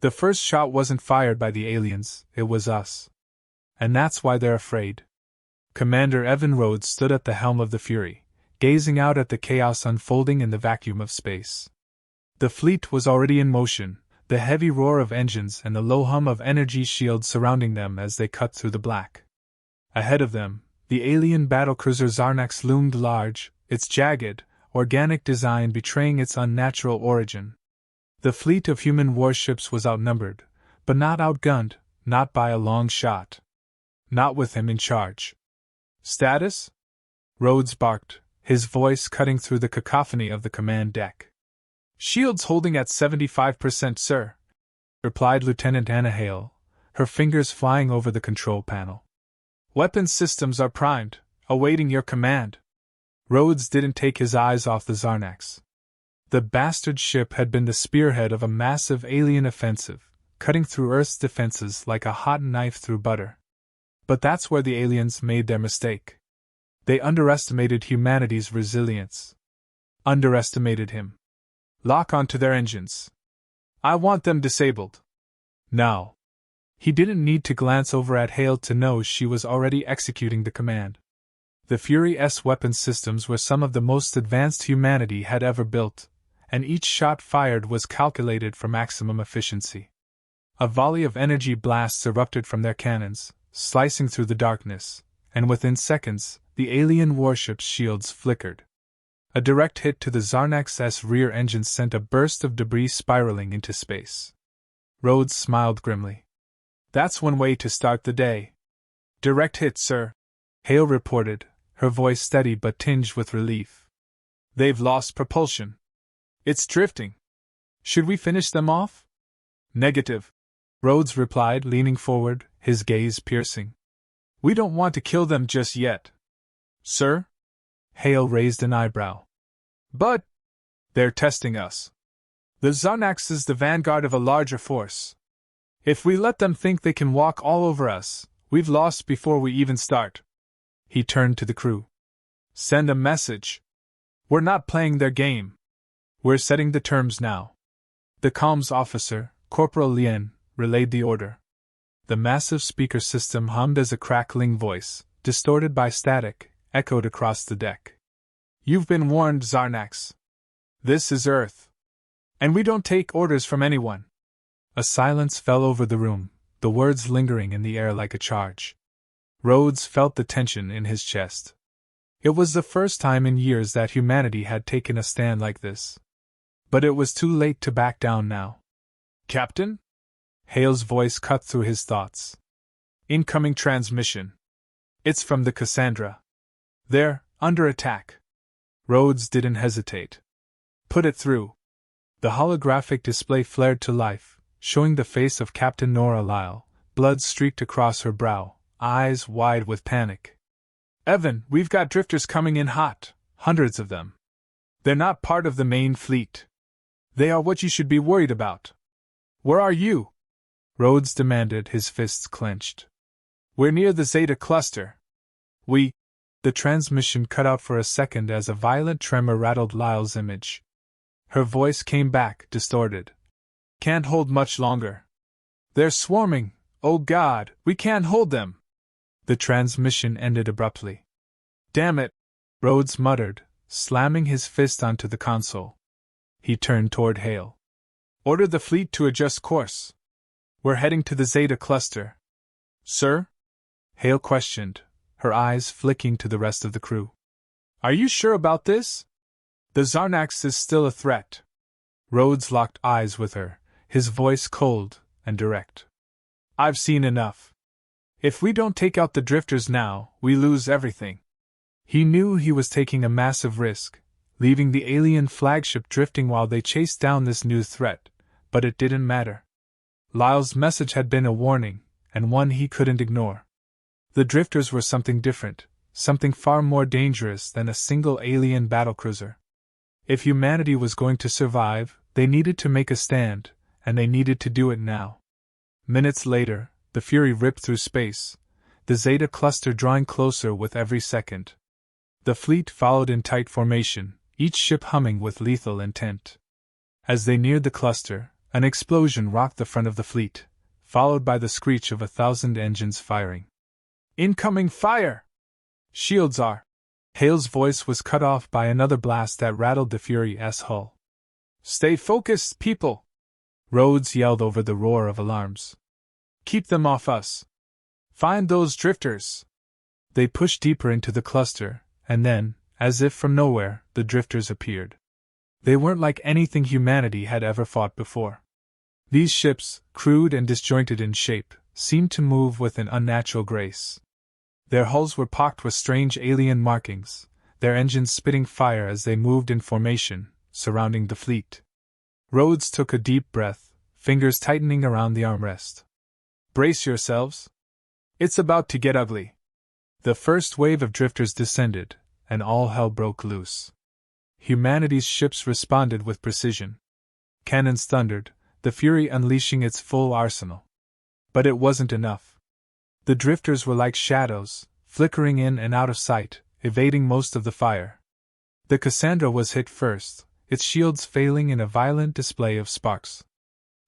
The first shot wasn't fired by the aliens, it was us. And that's why they're afraid. Commander Evan Rhodes stood at the helm of the Fury, gazing out at the chaos unfolding in the vacuum of space. The fleet was already in motion, the heavy roar of engines and the low hum of energy shields surrounding them as they cut through the black. Ahead of them, the alien battlecruiser Zarnax loomed large, its jagged, organic design betraying its unnatural origin. The fleet of human warships was outnumbered, but not outgunned, not by a long shot. Not with him in charge. Status? Rhodes barked, his voice cutting through the cacophony of the command deck. Shields holding at 75%, sir, replied Lieutenant Anna Hale, her fingers flying over the control panel. Weapons systems are primed, awaiting your command. Rhodes didn't take his eyes off the Zarnax. The bastard ship had been the spearhead of a massive alien offensive, cutting through Earth's defenses like a hot knife through butter. But that's where the aliens made their mistake. They underestimated humanity's resilience. Underestimated him. Lock onto their engines. I want them disabled. Now. He didn't need to glance over at Hale to know she was already executing the command. The Fury's weapon systems were some of the most advanced humanity had ever built, and each shot fired was calculated for maximum efficiency. A volley of energy blasts erupted from their cannons, slicing through the darkness, and within seconds, the alien warship's shields flickered. A direct hit to the Zarnax's rear engine sent a burst of debris spiraling into space. Rhodes smiled grimly. That's one way to start the day. Direct hit, sir, Hale reported, her voice steady but tinged with relief. They've lost propulsion. It's drifting. Should we finish them off? Negative, Rhodes replied, leaning forward, his gaze piercing. We don't want to kill them just yet. Sir? Hale raised an eyebrow. But they're testing us. The Zarnax is the vanguard of a larger force. If we let them think they can walk all over us, we've lost before we even start. He turned to the crew. Send a message. We're not playing their game. We're setting the terms now. The comms officer, Corporal Lien, relayed the order. The massive speaker system hummed as a crackling voice, distorted by static, echoed across the deck. You've been warned, Zarnax. This is Earth. And we don't take orders from anyone. A silence fell over the room, the words lingering in the air like a charge. Rhodes felt the tension in his chest. It was the first time in years that humanity had taken a stand like this. But it was too late to back down now. Captain? Hale's voice cut through his thoughts. Incoming transmission. It's from the Cassandra. They're under attack. Rhodes didn't hesitate. Put it through. The holographic display flared to life, showing the face of Captain Nora Lyle, blood streaked across her brow, eyes wide with panic. Evan, we've got drifters coming in hot, hundreds of them. They're not part of the main fleet. They are what you should be worried about. Where are you? Rhodes demanded, his fists clenched. We're near the Zeta cluster. The transmission cut out for a second as a violent tremor rattled Lyle's image. Her voice came back, distorted. Can't hold much longer. They're swarming. Oh God, we can't hold them. The transmission ended abruptly. Damn it, Rhodes muttered, slamming his fist onto the console. He turned toward Hale. Order the fleet to adjust course. We're heading to the Zeta cluster. Sir? Hale questioned, her eyes flicking to the rest of the crew. Are you sure about this? The Zarnax is still a threat. Rhodes locked eyes with her, his voice cold and direct. I've seen enough. If we don't take out the drifters now, we lose everything. He knew he was taking a massive risk, leaving the alien flagship drifting while they chased down this new threat, but it didn't matter. Lyle's message had been a warning, and one he couldn't ignore. The drifters were something different, something far more dangerous than a single alien battlecruiser. If humanity was going to survive, they needed to make a stand, and they needed to do it now. Minutes later, the Fury ripped through space, the Zeta cluster drawing closer with every second. The fleet followed in tight formation, each ship humming with lethal intent. As they neared the cluster, An explosion rocked the front of the fleet, followed by the screech of 1,000 engines firing. Incoming fire! Shields are! Hale's voice was cut off by another blast that rattled the Fury's hull. Stay focused, people! Rhodes yelled over the roar of alarms. Keep them off us! Find those drifters! They pushed deeper into the cluster, and then, as if from nowhere, the drifters appeared. They weren't like anything humanity had ever fought before. These ships, crude and disjointed in shape, seemed to move with an unnatural grace. Their hulls were pocked with strange alien markings, their engines spitting fire as they moved in formation, surrounding the fleet. Rhodes took a deep breath, fingers tightening around the armrest. Brace yourselves. It's about to get ugly. The first wave of drifters descended, and all hell broke loose. Humanity's ships responded with precision. Cannons thundered, the Fury unleashing its full arsenal. But it wasn't enough. The drifters were like shadows, flickering in and out of sight, evading most of the fire. The Cassandra was hit first, its shields failing in a violent display of sparks.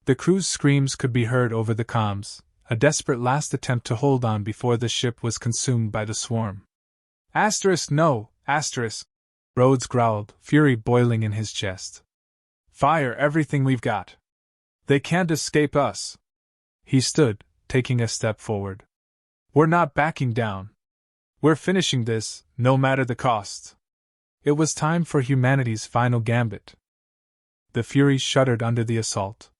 The crew's screams could be heard over the comms, a desperate last attempt to hold on before the ship was consumed by the swarm. No, Rhodes growled, fury boiling in his chest. Fire everything we've got. They can't escape us. He stood, taking a step forward. We're not backing down. We're finishing this, no matter the cost. It was time for humanity's final gambit. The Fury shuddered under the assault.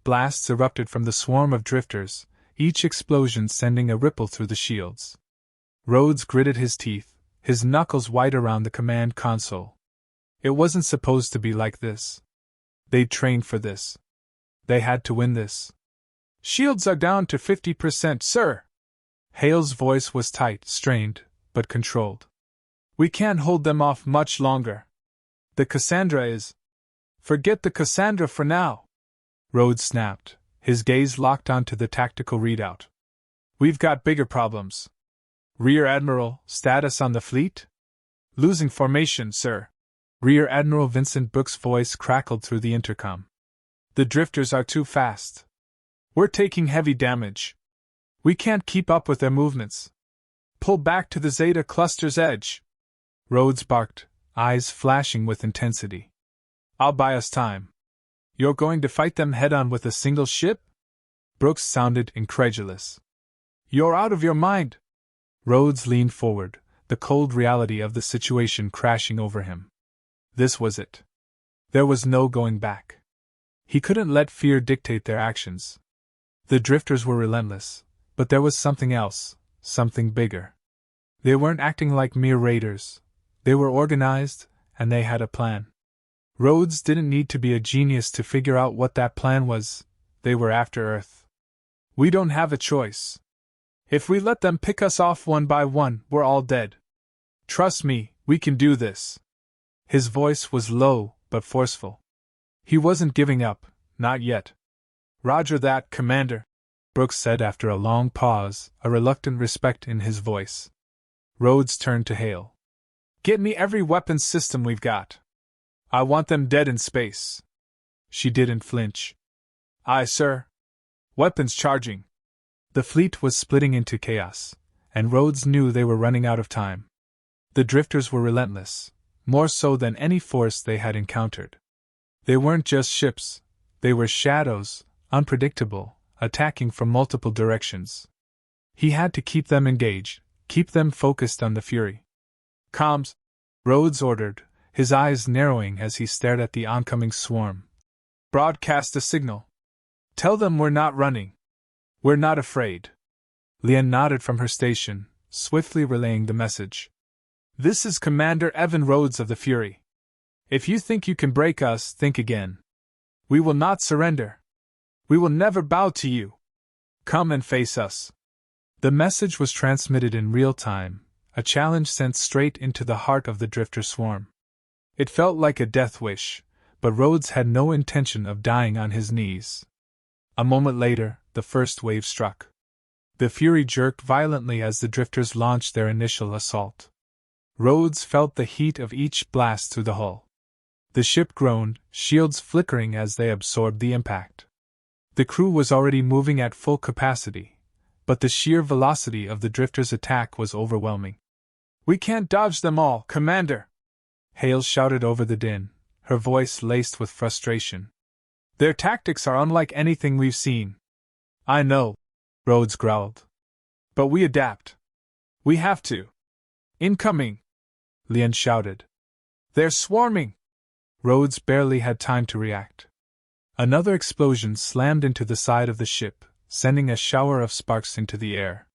Blasts erupted from the swarm of drifters, each explosion sending a ripple through the shields. Rhodes gritted his teeth, his knuckles white around the command console. It wasn't supposed to be like this. They'd trained for this. They had to win this. Shields are down to 50%, sir. Hale's voice was tight, strained, but controlled. We can't hold them off much longer. The Cassandra is... Forget the Cassandra for now. Rhodes snapped, his gaze locked onto the tactical readout. We've got bigger problems. Rear Admiral, status on the fleet? Losing formation, sir. Rear Admiral Vincent Brooks' voice crackled through the intercom. The drifters are too fast. We're taking heavy damage. We can't keep up with their movements. Pull back to the Zeta Cluster's edge. Rhodes barked, eyes flashing with intensity. I'll buy us time. You're going to fight them head-on with a single ship? Brooks sounded incredulous. You're out of your mind. Rhodes leaned forward, the cold reality of the situation crashing over him. This was it. There was no going back. He couldn't let fear dictate their actions. The drifters were relentless, but there was something else, something bigger. They weren't acting like mere raiders. They were organized, and they had a plan. Rhodes didn't need to be a genius to figure out what that plan was. They were after Earth. We don't have a choice. If we let them pick us off one by one, we're all dead. Trust me, we can do this. His voice was low, but forceful. He wasn't giving up, not yet. Roger that, Commander, Brooks said after a long pause, a reluctant respect in his voice. Rhodes turned to Hale. Get me every weapons system we've got. I want them dead in space. She didn't flinch. Aye, sir. Weapons charging. The fleet was splitting into chaos, and Rhodes knew they were running out of time. The drifters were relentless, more so than any force they had encountered. They weren't just ships, they were shadows, unpredictable, attacking from multiple directions. He had to keep them engaged, keep them focused on the Fury. Comms, Rhodes ordered, his eyes narrowing as he stared at the oncoming swarm. Broadcast a signal. Tell them we're not running. We're not afraid. Leanne nodded from her station, swiftly relaying the message. This is Commander Evan Rhodes of the Fury. If you think you can break us, think again. We will not surrender. We will never bow to you. Come and face us. The message was transmitted in real time, a challenge sent straight into the heart of the drifter swarm. It felt like a death wish, but Rhodes had no intention of dying on his knees. A moment later, the first wave struck. The Fury jerked violently as the drifters launched their initial assault. Rhodes felt the heat of each blast through the hull. The ship groaned, shields flickering as they absorbed the impact. The crew was already moving at full capacity, but the sheer velocity of the drifters' attack was overwhelming. "We can't dodge them all, Commander!" Hale shouted over the din, her voice laced with frustration. "Their tactics are unlike anything we've seen." "I know," Rhodes growled. "But we adapt. We have to." "Incoming!" Lian shouted. "They're swarming!" Rhodes barely had time to react. Another explosion slammed into the side of the ship, sending a shower of sparks into the air.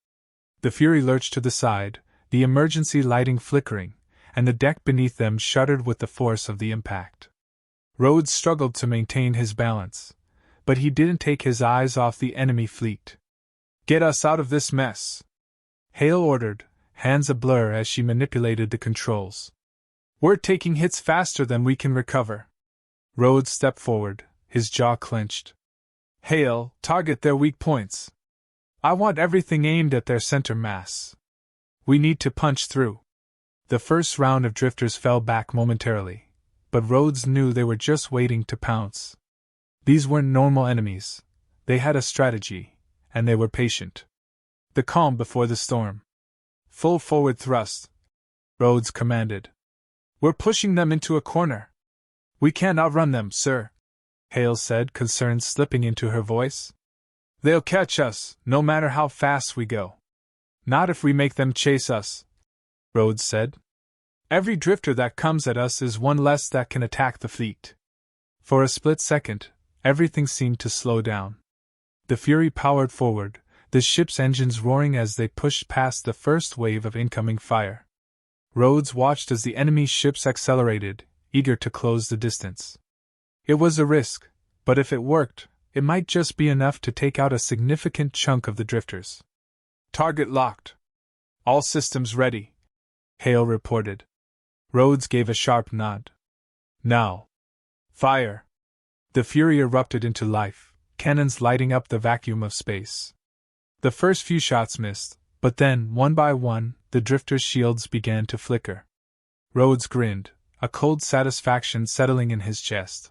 The Fury lurched to the side, the emergency lighting flickering, and the deck beneath them shuddered with the force of the impact. Rhodes struggled to maintain his balance, but he didn't take his eyes off the enemy fleet. "Get us out of this mess," Hale ordered, hands a-blur as she manipulated the controls. "We're taking hits faster than we can recover." Rhodes stepped forward, his jaw clenched. "Hale, target their weak points. I want everything aimed at their center mass. We need to punch through." The first round of drifters fell back momentarily, but Rhodes knew they were just waiting to pounce. These weren't normal enemies. They had a strategy, and they were patient. The calm before the storm. "Full forward thrust," Rhodes commanded. "We're pushing them into a corner." "We can't outrun them, sir," Hale said, concern slipping into her voice. "They'll catch us, no matter how fast we go." "Not if we make them chase us," Rhodes said. "Every drifter that comes at us is one less that can attack the fleet." For a split second, everything seemed to slow down. The Fury powered forward, the ship's engines roaring as they pushed past the first wave of incoming fire. Rhodes watched as the enemy ships accelerated, eager to close the distance. It was a risk, but if it worked, it might just be enough to take out a significant chunk of the drifters. "Target locked. All systems ready," Hale reported. Rhodes gave a sharp nod. "Now. Fire!" The Fury erupted into life, cannons lighting up the vacuum of space. The first few shots missed, but then, one by one, the drifters' shields began to flicker. Rhodes grinned, a cold satisfaction settling in his chest.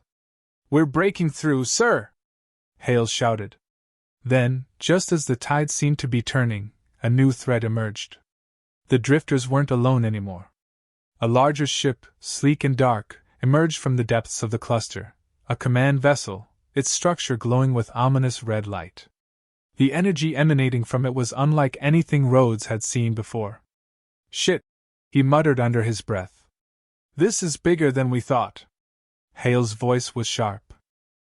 "We're breaking through, sir!" Hale shouted. Then, just as the tide seemed to be turning, a new threat emerged. The drifters weren't alone anymore. A larger ship, sleek and dark, emerged from the depths of the cluster, a command vessel, its structure glowing with ominous red light. The energy emanating from it was unlike anything Rhodes had seen before. "Shit," he muttered under his breath. "This is bigger than we thought." Hale's voice was sharp.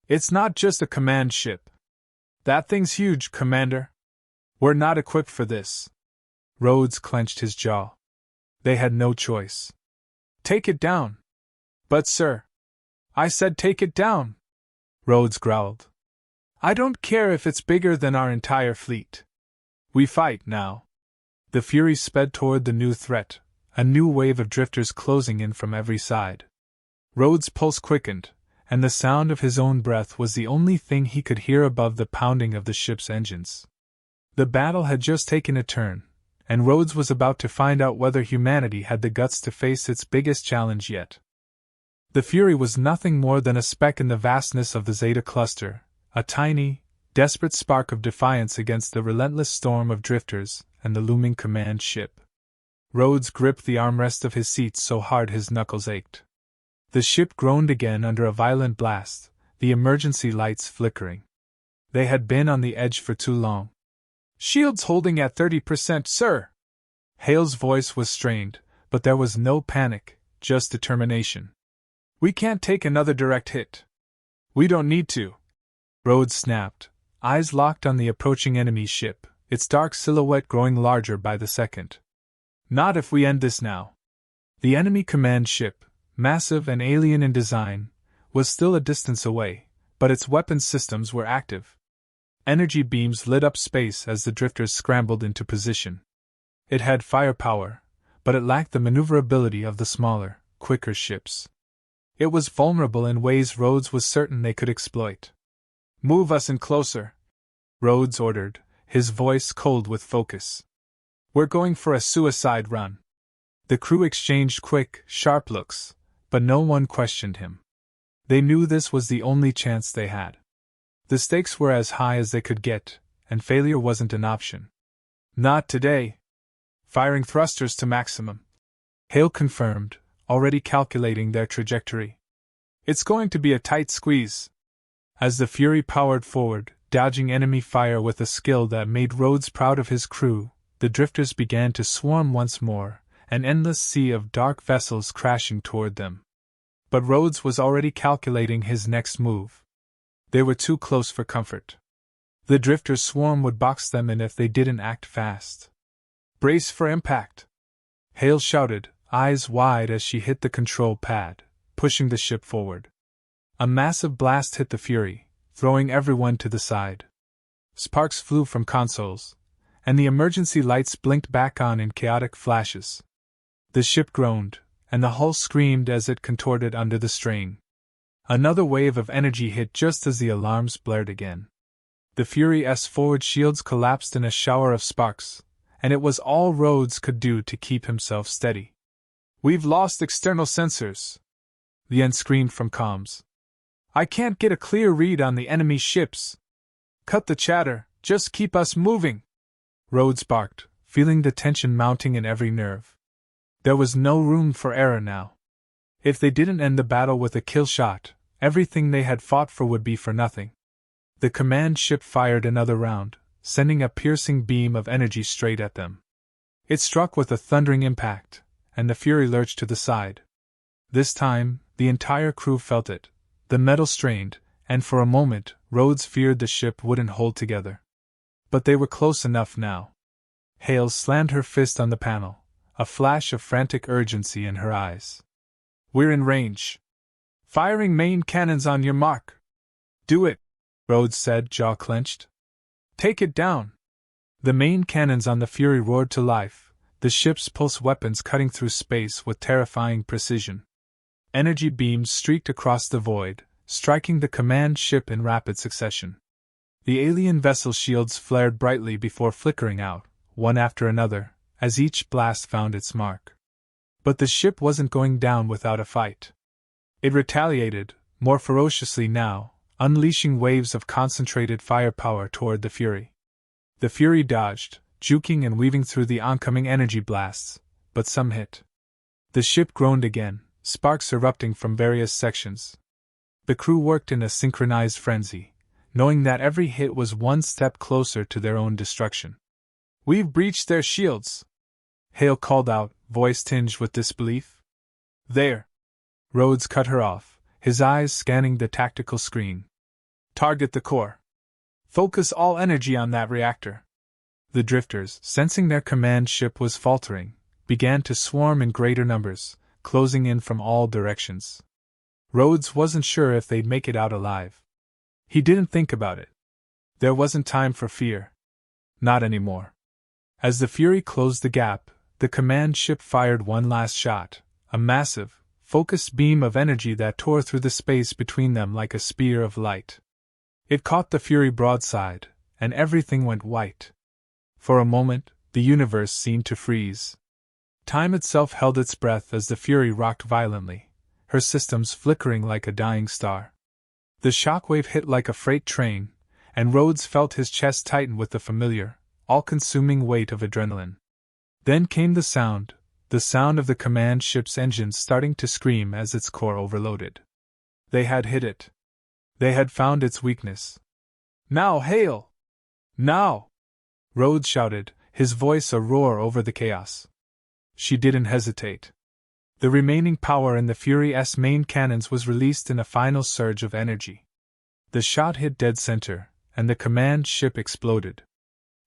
"It's not just a command ship. That thing's huge, Commander. We're not equipped for this." Rhodes clenched his jaw. They had no choice. "Take it down." "But sir, I said take it down," Rhodes growled. "I don't care if it's bigger than our entire fleet. We fight now." The Fury sped toward the new threat, a new wave of drifters closing in from every side. Rhodes' pulse quickened, and the sound of his own breath was the only thing he could hear above the pounding of the ship's engines. The battle had just taken a turn, and Rhodes was about to find out whether humanity had the guts to face its biggest challenge yet. The Fury was nothing more than a speck in the vastness of the Zeta cluster, a tiny, desperate spark of defiance against the relentless storm of drifters and the looming command ship. Rhodes gripped the armrest of his seat so hard his knuckles ached. The ship groaned again under a violent blast, the emergency lights flickering. They had been on the edge for too long. "Shields holding at 30%, sir." Hale's voice was strained, but there was no panic, just determination. "We can't take another direct hit." "We don't need to," Rhodes snapped, eyes locked on the approaching enemy ship, its dark silhouette growing larger by the second. "Not if we end this now." The enemy command ship, massive and alien in design, was still a distance away, but its weapons systems were active. Energy beams lit up space as the drifters scrambled into position. It had firepower, but it lacked the maneuverability of the smaller, quicker ships. It was vulnerable in ways Rhodes was certain they could exploit. "Move us in closer," Rhodes ordered, his voice cold with focus. "We're going for a suicide run." The crew exchanged quick, sharp looks, but no one questioned him. They knew this was the only chance they had. The stakes were as high as they could get, and failure wasn't an option. Not today. Firing thrusters to maximum. Hale confirmed, already calculating their trajectory. It's going to be a tight squeeze. As the Fury powered forward, dodging enemy fire with a skill that made Rhodes proud of his crew, the drifters began to swarm once more, an endless sea of dark vessels crashing toward them. But Rhodes was already calculating his next move. They were too close for comfort. The drifters' swarm would box them in if they didn't act fast. Brace for impact! Hale shouted, eyes wide as she hit the control pad, pushing the ship forward. A massive blast hit the Fury, throwing everyone to the side. Sparks flew from consoles, and the emergency lights blinked back on in chaotic flashes. The ship groaned, and the hull screamed as it contorted under the strain. Another wave of energy hit just as the alarms blared again. The Fury's forward shields collapsed in a shower of sparks, and it was all Rhodes could do to keep himself steady. "We've lost external sensors," the end screamed from comms. "I can't get a clear read on the enemy ships." "Cut the chatter, just keep us moving," Rhodes barked, feeling the tension mounting in every nerve. There was no room for error now. If they didn't end the battle with a kill shot, everything they had fought for would be for nothing. The command ship fired another round, sending a piercing beam of energy straight at them. It struck with a thundering impact, and the Fury lurched to the side. This time, the entire crew felt it. The metal strained, and for a moment, Rhodes feared the ship wouldn't hold together. But they were close enough now. Hale slammed her fist on the panel, a flash of frantic urgency in her eyes. "We're in range. Firing main cannons on your mark." "Do it," Rhodes said, jaw clenched. "Take it down." The main cannons on the Fury roared to life, the ship's pulse weapons cutting through space with terrifying precision. Energy beams streaked across the void, striking the command ship in rapid succession. The alien vessel shields flared brightly before flickering out, one after another, as each blast found its mark. But the ship wasn't going down without a fight. It retaliated, more ferociously now, unleashing waves of concentrated firepower toward the Fury. The Fury dodged, juking and weaving through the oncoming energy blasts, but some hit. The ship groaned again, sparks erupting from various sections. The crew worked in a synchronized frenzy, knowing that every hit was one step closer to their own destruction. "We've breached their shields," Hale called out, voice tinged with disbelief. "There!" Rhodes cut her off, his eyes scanning the tactical screen. "Target the core. Focus all energy on that reactor." The drifters, sensing their command ship was faltering, began to swarm in greater numbers, closing in from all directions. Rhodes wasn't sure if they'd make it out alive. He didn't think about it. There wasn't time for fear. Not anymore. As the Fury closed the gap, the command ship fired one last shot, a massive, focused beam of energy that tore through the space between them like a spear of light. It caught the Fury broadside, and everything went white. For a moment, the universe seemed to freeze. Time itself held its breath as the Fury rocked violently, her systems flickering like a dying star. The shockwave hit like a freight train, and Rhodes felt his chest tighten with the familiar, all-consuming weight of adrenaline. Then came the sound of the command ship's engines starting to scream as its core overloaded. They had hit it. They had found its weakness. "Now, Hale! Now!" Rhodes shouted, his voice a roar over the chaos. She didn't hesitate. The remaining power in the Fury's main cannons was released in a final surge of energy. The shot hit dead center, and the command ship exploded.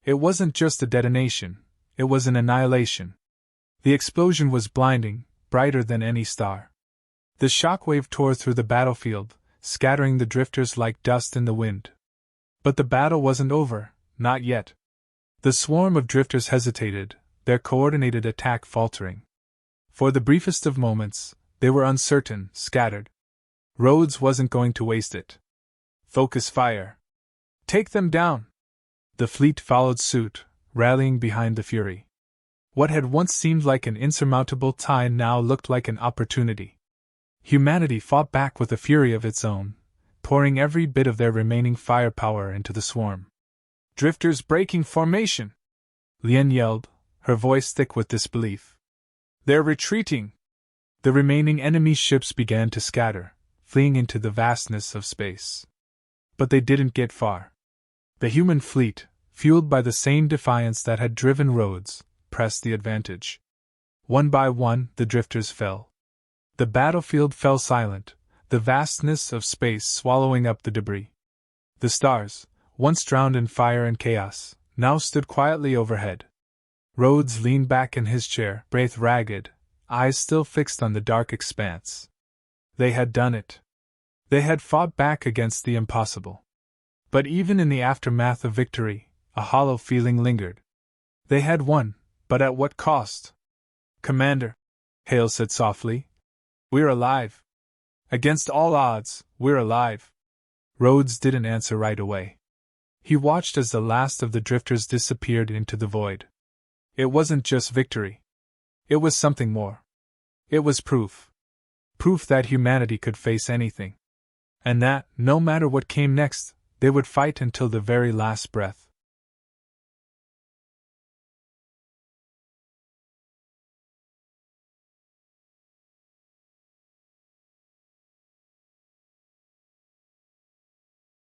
It wasn't just a detonation, it was an annihilation. The explosion was blinding, brighter than any star. The shockwave tore through the battlefield, scattering the drifters like dust in the wind. But the battle wasn't over, not yet. The swarm of drifters hesitated, their coordinated attack faltering. For the briefest of moments, they were uncertain, scattered. Rhodes wasn't going to waste it. "Focus fire! Take them down!" The fleet followed suit, rallying behind the Fury. What had once seemed like an insurmountable tie now looked like an opportunity. Humanity fought back with a fury of its own, pouring every bit of their remaining firepower into the swarm. Drifters breaking formation! Lien yelled, her voice thick with disbelief. They're retreating! The remaining enemy ships began to scatter, fleeing into the vastness of space. But they didn't get far. The human fleet, fueled by the same defiance that had driven Rhodes, pressed the advantage. One by one, the drifters fell. The battlefield fell silent, the vastness of space swallowing up the debris. The stars, once drowned in fire and chaos, now stood quietly overhead. Rhodes leaned back in his chair, breath ragged, eyes still fixed on the dark expanse. They had done it. They had fought back against the impossible. But even in the aftermath of victory, a hollow feeling lingered. They had won, but at what cost? Commander, Hale said softly. We're alive. Against all odds, we're alive. Rhodes didn't answer right away. He watched as the last of the drifters disappeared into the void. It wasn't just victory. It was something more. It was proof. Proof that humanity could face anything. And that, no matter what came next, they would fight until the very last breath.